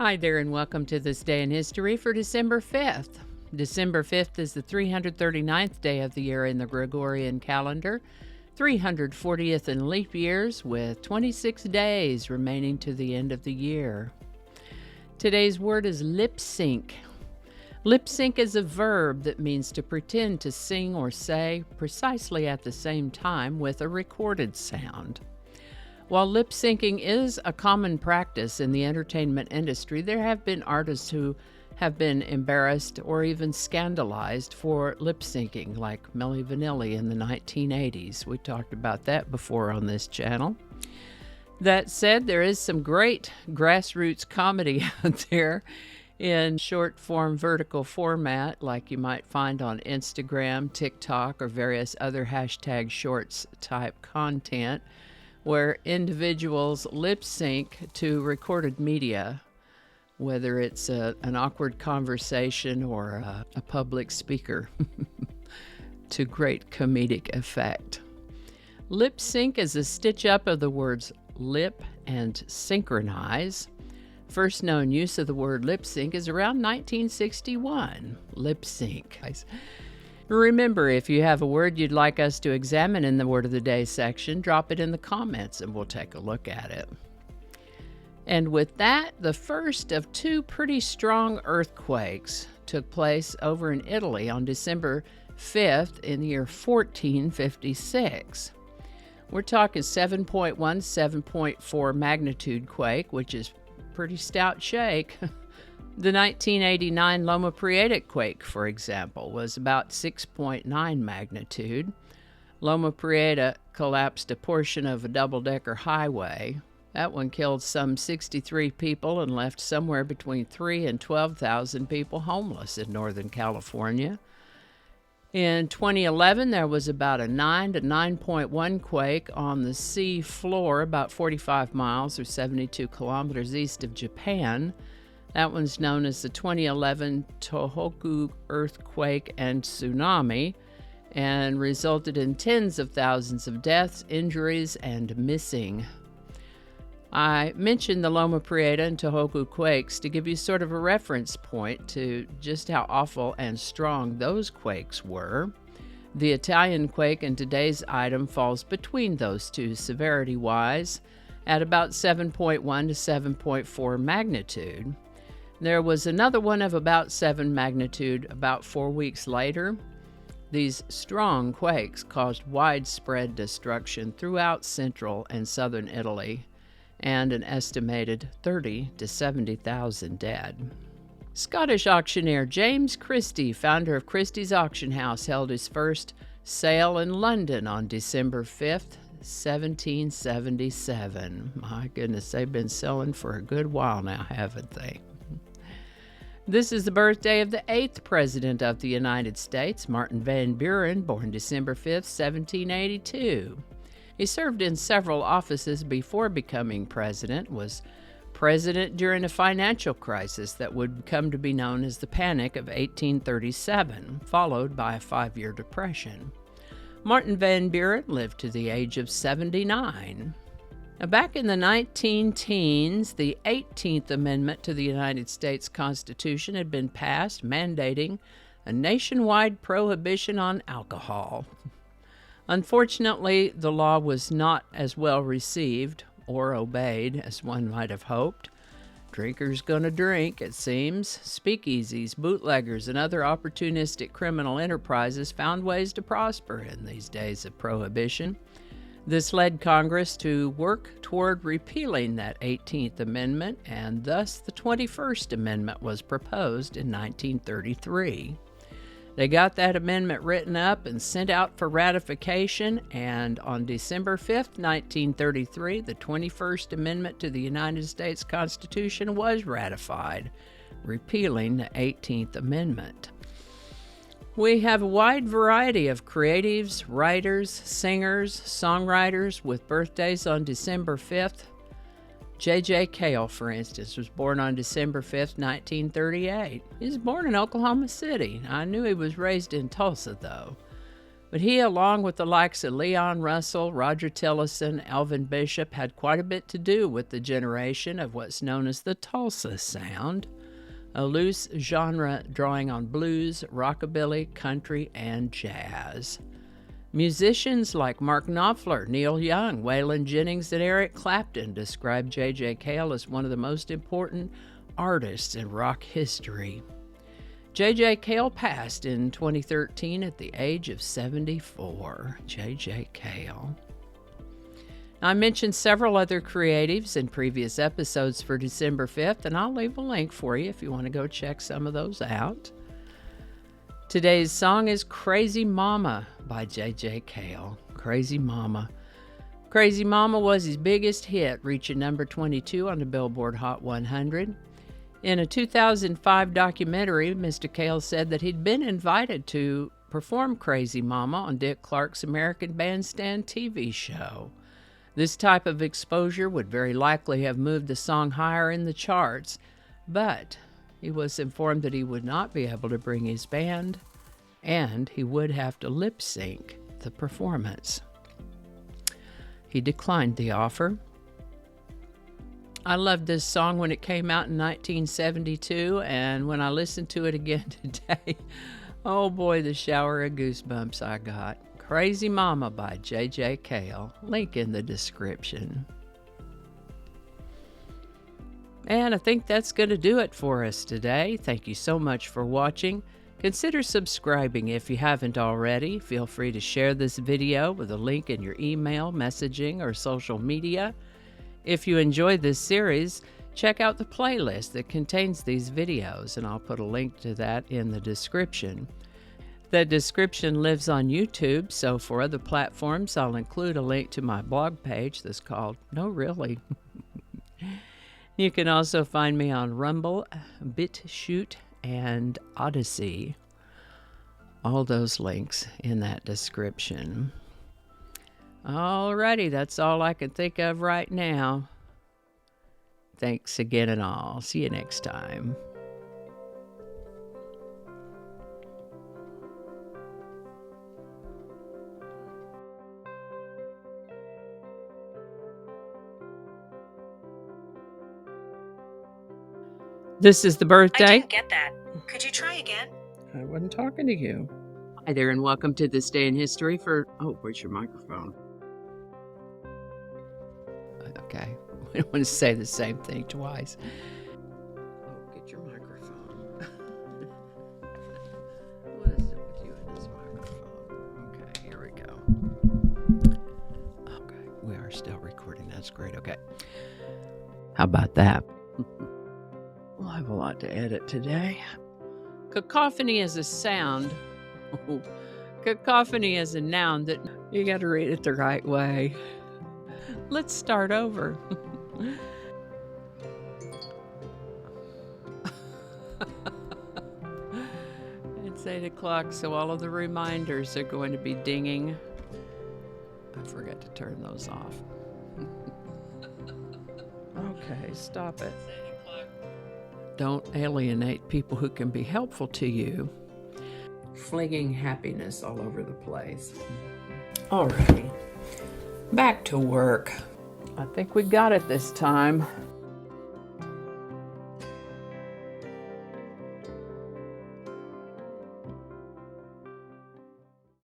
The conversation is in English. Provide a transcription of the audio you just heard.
Hi there, and welcome to this day in history for December 5th. December 5th is the 339th day of the year in the Gregorian calendar, 340th in leap years, with 26 days remaining to the end of the year. Today's word is lip sync. Lip sync is a verb that means to pretend to sing or say precisely at the same time with a recorded sound. While lip syncing is a common practice in the entertainment industry, there have been artists who have been embarrassed or even scandalized for lip syncing, like Milli Vanilli in the 1980s. We talked about that before on this channel. That said, there is some great grassroots comedy out there in short form vertical format, like you might find on Instagram, TikTok, or various other hashtag shorts type content, where individuals lip sync to recorded media, whether it's an awkward conversation or a public speaker, to great comedic effect. Lip sync is a stitch up of the words lip and synchronize. First known use of the word lip sync is around 1961. Lip sync. Remember, if you have a word you'd like us to examine in the Word of the Day section, drop it in the comments and we'll take a look at it. And with that, the first of two pretty strong earthquakes took place over in Italy on December 5th in the year 1456. We're talking 7.1, 7.4 magnitude quake, which is pretty stout shake. The 1989 Loma Prieta quake, for example, was about 6.9 magnitude. Loma Prieta collapsed a portion of a double-decker highway. That one killed some 63 people and left somewhere between 3,000 and 12,000 people homeless in Northern California. In 2011, there was about a 9 to 9.1 quake on the sea floor, about 45 miles or 72 kilometers east of Japan. That one's known as the 2011 Tohoku earthquake and tsunami, and resulted in tens of thousands of deaths, injuries, and missing. I mentioned the Loma Prieta and Tohoku quakes to give you sort of a reference point to just how awful and strong those quakes were. The Italian quake in today's item falls between those two severity-wise at about 7.1 to 7.4 magnitude. There was another one of about 7 magnitude about 4 weeks later. These strong quakes caused widespread destruction throughout central and southern Italy, and an estimated 30 to 70,000 dead. Scottish auctioneer James Christie, founder of Christie's Auction House, held his first sale in London on December 5th, 1777. My goodness, they've been selling for a good while now, haven't they? This is the birthday of the 8th President of the United States, Martin Van Buren, born December 5th, 1782. He served in several offices before becoming president, was president during a financial crisis that would come to be known as the Panic of 1837, followed by a 5-year depression. Martin Van Buren lived to the age of 79. Now, back in the 19-teens, the 18th Amendment to the United States Constitution had been passed, mandating a nationwide prohibition on alcohol. Unfortunately, the law was not as well received or obeyed as one might have hoped. Drinkers gonna drink, it seems. Speakeasies, bootleggers, and other opportunistic criminal enterprises found ways to prosper in these days of prohibition. This led Congress to work toward repealing that 18th Amendment, and thus the 21st Amendment was proposed in 1933. They got that amendment written up and sent out for ratification, and on December 5th, 1933, the 21st Amendment to the United States Constitution was ratified, repealing the 18th Amendment. We have a wide variety of creatives, writers, singers, songwriters with birthdays on December 5th. J.J. Cale, for instance, was born on December 5th, 1938. He was born in Oklahoma City. I knew he was raised in Tulsa, though. But he, along with the likes of Leon Russell, Roger Tillotson, Elvin Bishop, had quite a bit to do with the generation of what's known as the Tulsa sound, a loose genre drawing on blues, rockabilly, country, and jazz. Musicians like Mark Knopfler, Neil Young, Waylon Jennings, and Eric Clapton describe J.J. Cale as one of the most important artists in rock history. J.J. Cale passed in 2013 at the age of 74. J.J. Cale. Now, I mentioned several other creatives in previous episodes for December 5th, and I'll leave a link for you if you want to go check some of those out. Today's song is Crazy Mama by J.J. Cale. Crazy Mama. Crazy Mama was his biggest hit, reaching number 22 on the Billboard Hot 100. In a 2005 documentary, Mr. Cale said that he'd been invited to perform Crazy Mama on Dick Clark's American Bandstand TV show. This type of exposure would very likely have moved the song higher in the charts, but he was informed that he would not be able to bring his band, and he would have to lip sync the performance. He declined the offer. I loved this song when it came out in 1972, and when I listened to it again today, oh boy, the shower of goosebumps I got. Crazy Mama by J.J. Cale. Link in the description. And I think that's going to do it for us today. Thank you so much for watching. Consider subscribing if you haven't already. Feel free to share this video with a link in your email, messaging, or social media. If you enjoyed this series, check out the playlist that contains these videos, and I'll put a link to that in the description. The description lives on YouTube, so for other platforms, I'll include a link to my blog page that's called No Really. You can also find me on Rumble, BitChute, and Odyssey. All those links in that description. Alrighty, that's all I can think of right now. Thanks again and all. See you next time. This is the birthday. I didn't get that. Could you try again? I wasn't talking to you. Hi there, and welcome to This Day in History for... Oh, where's your microphone? Okay. We don't want to say the same thing twice. Oh, get your microphone. What is it with you and this microphone? Okay, here we go. Okay, we are still recording. That's great. Okay. How about that? We'll have a lot to edit today. Cacophony is a sound. Cacophony is a noun that you got to read it the right way. Let's start over. It's 8 o'clock, so all of the reminders are going to be dinging. I forgot to turn those off. Okay, stop it. Don't alienate people who can be helpful to you. Flinging happiness all over the place. Alrighty, back to work. I think we got it this time.